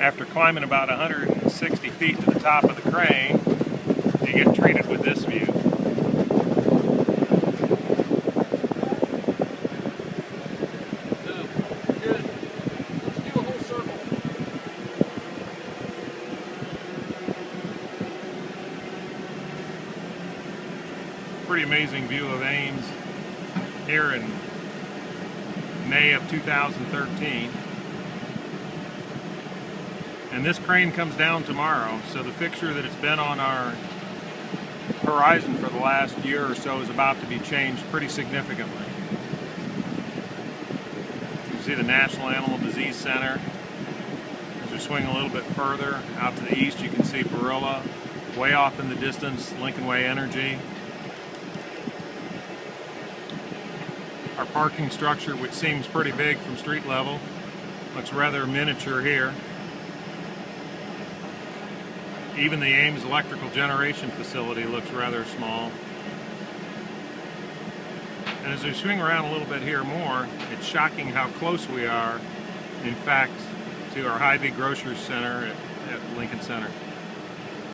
After climbing about 160 feet to the top of the crane, you get treated with this view. Good. Let's do a whole circle. Pretty amazing view of Ames here in May of 2013. And this crane comes down tomorrow, so the fixture that it's been on our horizon for the last year or so is about to be changed pretty significantly. You can see the National Animal Disease Center. As we swing a little bit further out to the east, you can see Barilla. Way off in the distance, Lincoln Way Energy. Our parking structure, which seems pretty big from street level, looks rather miniature here. Even the Ames electrical generation facility looks rather small. And as we swing around a little bit here more, it's shocking how close we are, in fact, to our Hy-Vee Grocers Center at Lincoln Center.